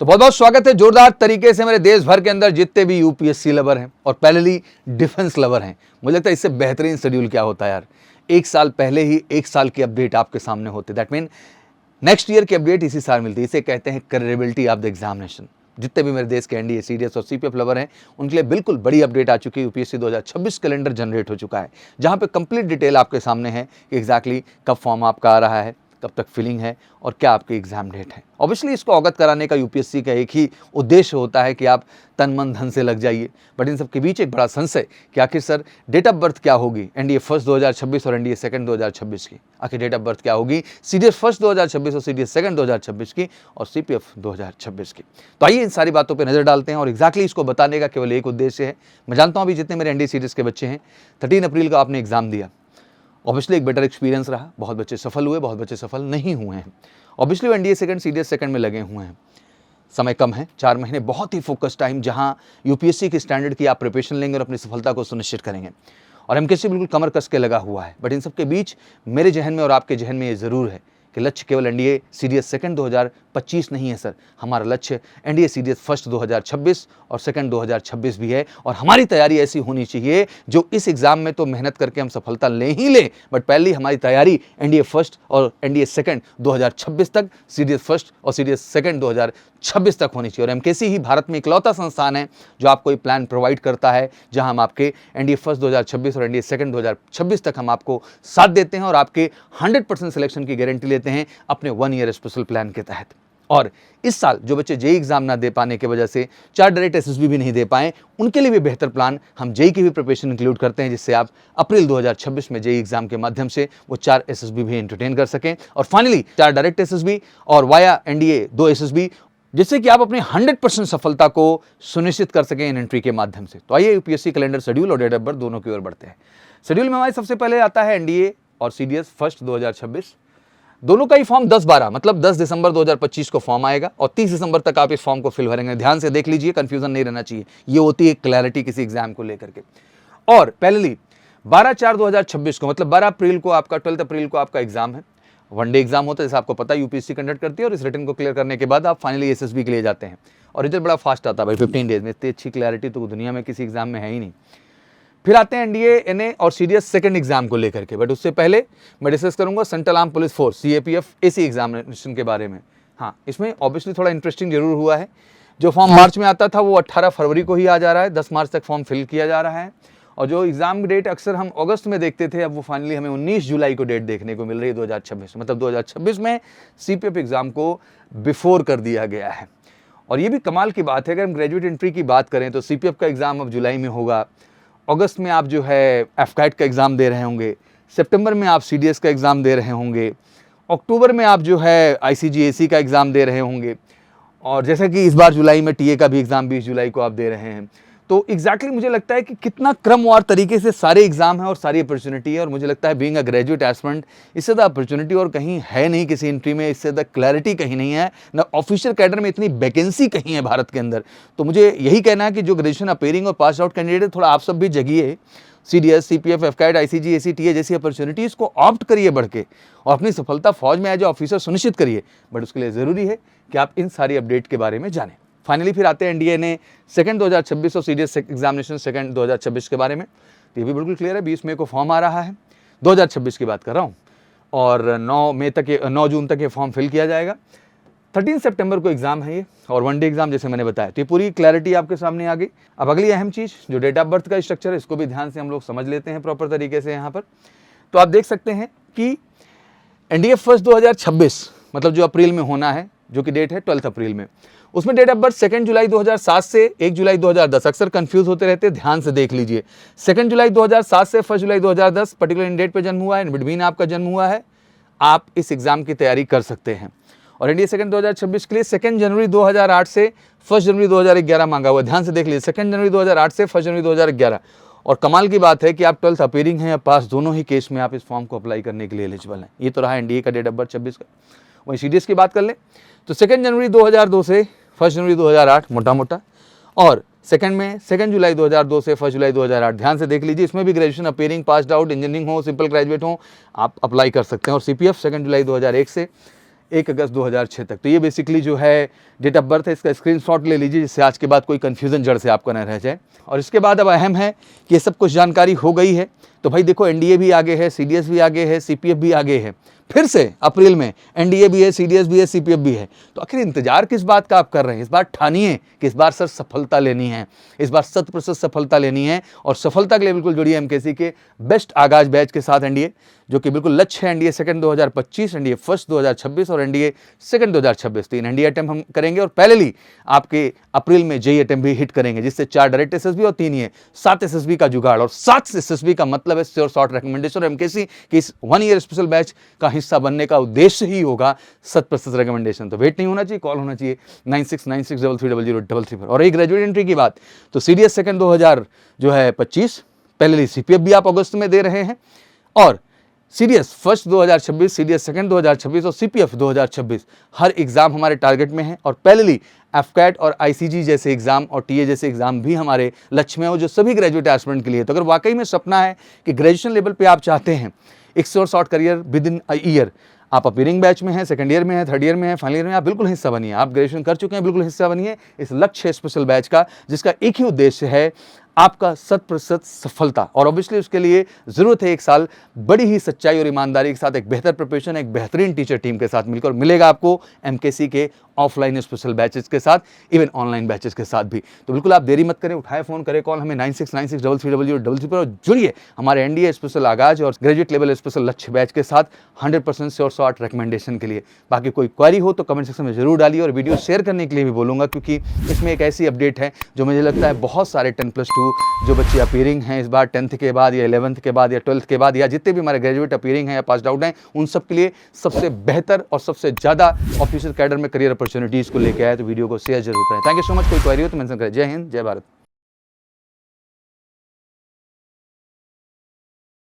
तो बहुत बहुत स्वागत है जोरदार तरीके से मेरे देश भर के अंदर जितने भी यूपीएससी लवर हैं और पैरेलली डिफेंस लवर हैं। मुझे लगता है इससे बेहतरीन शेड्यूल क्या होता है यार। एक साल पहले ही एक साल की अपडेट आपके सामने होती है। दैट मीन नेक्स्ट ईयर की अपडेट इसी साल मिलती है। इसे कहते हैं क्रेडिबिलिटी ऑफ द एग्जामिनेशन। जितने भी मेरे देश के एनडीए, सीडीएस और सीपीएफ लवर हैं उनके लिए बिल्कुल बड़ी अपडेट आ चुकी है। यूपीएससी 2026 कैलेंडर जनरेट हो चुका है, जहां पे कंप्लीट डिटेल आपके सामने है कि एग्जैक्टली कब फॉर्म आपका आ रहा है, कब तक फिलिंग है और क्या आपकी एग्जाम डेट है। ऑब्वियसली इसको अवगत कराने का यूपीएससी का एक ही उद्देश्य होता है कि आप तन मन धन से लग जाइए। बट इन सब के बीच एक बड़ा संशय कि आखिर सर डेट ऑफ बर्थ क्या होगी एनडीए फर्स्ट 2026 और एनडीए सेकंड 2026 की। आखिर डेट ऑफ बर्थ क्या होगी सीडीएस फर्स्ट 2026 और सीडीएस सेकंड 2026 की और सीपीएफ 2026 की। तो आइए इन सारी बातों पर नजर डालते हैं और एग्जैक्टली इसको बताने का केवल एक उद्देश्य है। मैं जानता हूँ अभी जितने मेरे एनडीए सीडीएस के बच्चे हैं 13 अप्रैल को आपने एग्जाम दिया। ऑब्वियसली एक बेटर एक्सपीरियंस रहा, बहुत बच्चे सफल हुए, बहुत बच्चे सफल नहीं हुए हैं। ऑब्वियसली वो एनडीए सेकंड, सीडीएस सेकंड में लगे हुए हैं। समय कम है, 4 महीने बहुत ही फोकस टाइम, जहां यूपीएससी की स्टैंडर्ड की आप प्रिपरेशन लेंगे और अपनी सफलता को सुनिश्चित करेंगे। और एमकेसी बिल्कुल कमर कस के लगा हुआ है। बट इन सब के बीच मेरे जहन में और आपके जहन में ये जरूर है कि लक्ष्य केवल एनडीए सीडीएस सेकंड 2025 नहीं है सर। हमारा लक्ष्य एनडीए सीडीएस फर्स्ट 2026 और सेकंड 2026 भी है। और हमारी तैयारी ऐसी होनी चाहिए जो इस एग्जाम में तो मेहनत करके हम सफलता ले ही लें, बट पहली हमारी तैयारी एनडीए फर्स्ट और एनडीए सेकंड 2026 तक, सीडीएस फर्स्ट और सीडीएस सेकंड 2026 तक होनी चाहिए। और एमकेसी ही भारत में इकलौता संस्थान है जो आपको एक प्लान प्रोवाइड करता है, जहां हम आपके एनडीए फर्स्ट 2026 और एनडीए सेकंड 2026 तक हम आपको साथ देते हैं और आपके 100% सिलेक्शन की गारंटी लेते हैं अपने 1 ईयर स्पेशल प्लान के तहत। और इस साल जो बच्चे जेई एग्जाम ना दे पाने की वजह से 4 डायरेक्ट एसएसबी भी नहीं दे पाए, उनके लिए भी बेहतर प्लान हम जेई की भी प्रिपरेशन इंक्लूड करते हैं, जिससे आप अप्रैल 2026 में जेई एग्जाम के माध्यम से वो 4 एसएसबी भी एंटरटेन कर सकें और फाइनली 4 डायरेक्ट एसएसबी और वाया एनडीए 2 एसएसबी, जिससे कि आप अपनी 100% सफलता को सुनिश्चित कर सकें इन एंट्री के माध्यम से। तो आइए यूपीएससी कैलेंडर शेड्यूल और डेट ऑफ बर्थ दोनों की ओर बढ़ते हैं। शेड्यूल में हमारे सबसे पहले आता है एनडीए और सीडीएस फर्स्ट 2026। दोनों का ही फॉर्म 10-12 मतलब 10 दिसंबर 2025 को फॉर्म आएगा और 30 दिसंबर तक आप इस फॉर्म को फिल भरेंगे। ध्यान से देख लीजिए, कंफ्यूजन नहीं रहना चाहिए। ये होती है क्लैरिटी किसी एग्जाम को लेकर के। और पहली 12/4/2026 को मतलब 12 अप्रैल को आपका 12 अप्रैल को आपका एग्जाम है। 1 डे एग्जाम होता है, जैसे आपको पता है यूपीएससी कंडक्ट करती है। और इस रिटर्न को क्लियर करने के बाद आप फाइनली एसएसबी के लिए जाते हैं और रिजल्ट बड़ा फास्ट आता है भाई, 15 डेज में। इतनी अच्छी क्लैरिटी तो दुनिया में किसी एग्जाम में है ही नहीं। फिर आते हैं एनडीए, एनए और सीडीएस सेकंड एग्जाम को लेकर के। बट उससे पहले मैं डिस्कस करूंगा central arm police force CAPF AC examination के बारे में। हाँ, इसमें ऑब्वियसली थोड़ा इंटरेस्टिंग जरूर हुआ है। जो फॉर्म मार्च में आता था वो 18 फरवरी को ही आ जा रहा है। 10 मार्च तक फॉर्म फिल किया जा रहा है। और जो एग्जाम डेट अक्सर हम अगस्त में देखते थे, अब वो फाइनली हमें 19 जुलाई को डेट देखने को मिल रही है 2026। मतलब 2026 में सीपीएफ एग्जाम को बिफोर कर दिया गया है। और ये भी कमाल की बात है, अगर हम ग्रेजुएट एंट्री की बात करें तो सीपीएफ का एग्जाम अब जुलाई में होगा। अगस्त में आप जो है एफकैट का एग्ज़ाम दे रहे होंगे। सितंबर में आप सीडीएस का एग्ज़ाम दे रहे होंगे। अक्टूबर में आप जो है आईसीजीएसी का एग्ज़ाम दे रहे होंगे। और जैसा कि इस बार जुलाई में टीए का भी एग्ज़ाम 20 जुलाई को आप दे रहे हैं। तो एग्जैक्टली मुझे लगता है कि कितना क्रमवार तरीके से सारे एग्जाम है और सारी अपॉर्चुनिटी है। और मुझे लगता है बीइंग अ ग्रेजुएट एस्पिरेंट, इससे ज़्यादा अपॉर्चुनिटी और कहीं है नहीं किसी एंट्री में, इससे ज़्यादा क्लैरिटी कहीं नहीं है ना। ऑफिशियल कैडर में इतनी वैकेंसी कहीं है भारत के अंदर। तो मुझे यही कहना है कि जो ग्रेजुएशन अपेयरिंग और पास आउट कैंडिडेट, थोड़ा आप सब भी जगिए। सीडीएस, सीपीएफ, एफकैट, आईसीजीएसी, टीए जैसी अपॉर्चुनिटीज़ को ऑप्ट करिए बढ़ के और अपनी सफलता फौज में एज ए ऑफिसर सुनिश्चित करिए। बट उसके लिए ज़रूरी है कि आप इन सारी अपडेट के बारे में जानें। फाइनली फिर आते हैं एनडीए ने सेकंड 2026 और सीडीएस एग्जामिनेशन सेकंड 2026 के बारे में। तो ये भी बिल्कुल क्लियर है, 20 मई को फॉर्म आ रहा है। 2026 की बात कर रहा हूँ। और 9 जून तक ये फॉर्म फिल किया जाएगा। 13 सितंबर को एग्जाम है ये और 1 डे एग्जाम, जैसे मैंने बताया। तो ये पूरी क्लैरिटी आपके सामने आ गई। अब अगली अहम चीज़ जो डेट ऑफ बर्थ का स्ट्रक्चर है, इसको भी ध्यान से हम लोग समझ लेते हैं प्रॉपर तरीके से यहाँ पर। तो आप देख सकते हैं कि एनडीए फर्स्ट 2026 मतलब जो अप्रैल में होना है, जो कि डेट है 12 अप्रैल में, उसमें डेट ऑफ बर्थ 2 जुलाई 2007 से 1 जुलाई 2010। अक्सर कंफ्यूज होते रहते हैं, ध्यान से देख लीजिए। 2 जुलाई 2007 से 1 जुलाई 2010 पर्टिकुलर इन डेट पे जन्म हुआ है, इन बिटवीन आपका जन्म हुआ है, आप इस एग्जाम की तैयारी कर सकते हैं। और एनडीए सेकंड 2026 के लिए 2 जनवरी 2008 से 1 जनवरी 2011 मांगा हुआ है। ध्यान से देख लीजिए, 2 जनवरी 2008 से 1 जनवरी 2011। और कमाल की बात है कि आप 12th अपीयरिंग हैं या पास, दोनों ही केस में आप इस फॉर्म को अप्लाई करने के लिए एलिजिबल हैं। ये तो रहा एनडीए का डेट ऑफ बर्थ 26 का। वहीं सीडीएस की बात कर लें तो 2 जनवरी 2002 से 1 जनवरी 2008 मोटा मोटा। और सेकंड में 2 जुलाई 2002 से 1 जुलाई 2008। ध्यान से देख लीजिए, इसमें भी graduation appearing, passed out, engineering हो, सिंपल ग्रेजुएट हो, आप अप्लाई कर सकते हैं। और सीपीएफ 2 जुलाई 2001 से 1 अगस्त 2006 तक। तो ये बेसिकली जो है डेट ऑफ बर्थ है, इसका स्क्रीनशॉट ले लीजिए जिससे आज के बाद कोई कन्फ्यूजन जड़ से आपको न रह जाए। और इसके बाद अब अहम है कि ये सब कुछ जानकारी हो गई है तो भाई देखो एनडीए भी आगे है, सीडीएस भी आगे है, सीपीएफ भी आगे है, फिर से अप्रैल में एनडीए भी है, सीडीएस भी है, सीपीएफ भी है। तो आखिर इंतजार किस बात का आप कर रहे हैं? इस बार ठानिए कि इस बार सर सफलता लेनी है, इस बार 100% सफलता लेनी है और सफलता के लिए बिल्कुल जुड़िए एमकेसी के बेस्ट आगाज बैच के साथ एनडीए, जो कि बिल्कुल लक्ष्य है एनडीए सेकंड 2025, एनडीए फर्स्ट 2026 और एनडीए सेकंड 2026। 3 एनडीए अटेम्प्ट हम करेंगे और पहले आपके अप्रैल में जेई अटेम्प्ट भी हिट करेंगे, जिससे 4 डायरेक्ट एसएसबी और 3 ये 7 एसएसबी का जुगाड़। और 7 एसएसबी का मतलब है श्योर शॉर्ट रिकमेंडेशन। एमकेसी की इस 1 ईयर स्पेशल बैच का हिस्सा बनने का उद्देश्य ही होगा 100% रिकमेंडेशन। तो वेट नहीं होना चाहिए, कॉल होना चाहिए 9696330033 पर। और एक ग्रेजुएट एंट्री की बात, तो सीडीएस सेकंड 2025, पहले सीपीएफ भी आप अगस्त में दे रहे हैं और सीडीएस फर्स्ट 2026, सीडीएस सेकंड 2026 और सीपीएफ 2026 हर एग्जाम हमारे टारगेट में है। और पहले एफकैट और आईसीजी जैसे एग्जाम और टीए जैसे एग्जाम भी हमारे लक्ष्य में हो, जो सभी ग्रेजुएट एस्पिरेंट के लिए। तो अगर वाकई में सपना है कि ग्रेजुएशन लेवल पे आप चाहते हैं एक sure short career with in a year, आप अपीयरिंग बैच में हैं, सेकंड ईयर में हैं, थर्ड ईयर में हैं, फाइनल ईयर में, आप बिल्कुल हिस्सा बनिए। आप ग्रेजुएशन कर चुके हैं, बिल्कुल हिस्सा बनिए इस लक्ष्य स्पेशल बैच का, जिसका एक ही उद्देश्य है आपका 100% सफलता। और ऑब्वियसली उसके लिए जरूरत है 1 साल बड़ी ही सच्चाई और ईमानदारी के साथ एक बेहतर प्रिपरेशन, एक बेहतरीन टीचर टीम के साथ मिलकर मिलेगा आपको एमकेसी के ऑफलाइन स्पेशल बैचेस के साथ, इवन ऑनलाइन बैचेस के साथ भी। तो बिल्कुल आप देरी मत करें, उठाए फोन करें कॉल हमें 9696330033 पर और जुड़िए हमारे एनडीए स्पेशल आगाज और ग्रेजुएट लेवल स्पेशल लक्ष्य बैच के साथ 100% श्योर शॉर्ट रिकमेंडेशन के लिए। बाकी कोई क्वेरी हो तो कमेंट सेक्शन में जरूर डालिए और वीडियो शेयर करने के लिए भी बोलूँगा, क्योंकि इसमें एक ऐसी अपडेट है जो मुझे लगता है बहुत सारे 10+2 जो बच्चे अपीयरिंग हैं इस बार 10th के बाद या 11th के बाद या 12th के बाद या जितने भी हमारे ग्रेजुएट अपीयरिंग हैं या पास आउट हैं, उन सब के लिए सबसे बेहतर और सबसे ज़्यादा ऑफिशियल कैडर में करियर अपॉर्चुनिटीज़ को लेकर आए। तो वीडियो को शेयर जरूर करें। Thank you so much. कोई क्वेरी हो तो मेंशन करें। जय हिंद, जय भारत।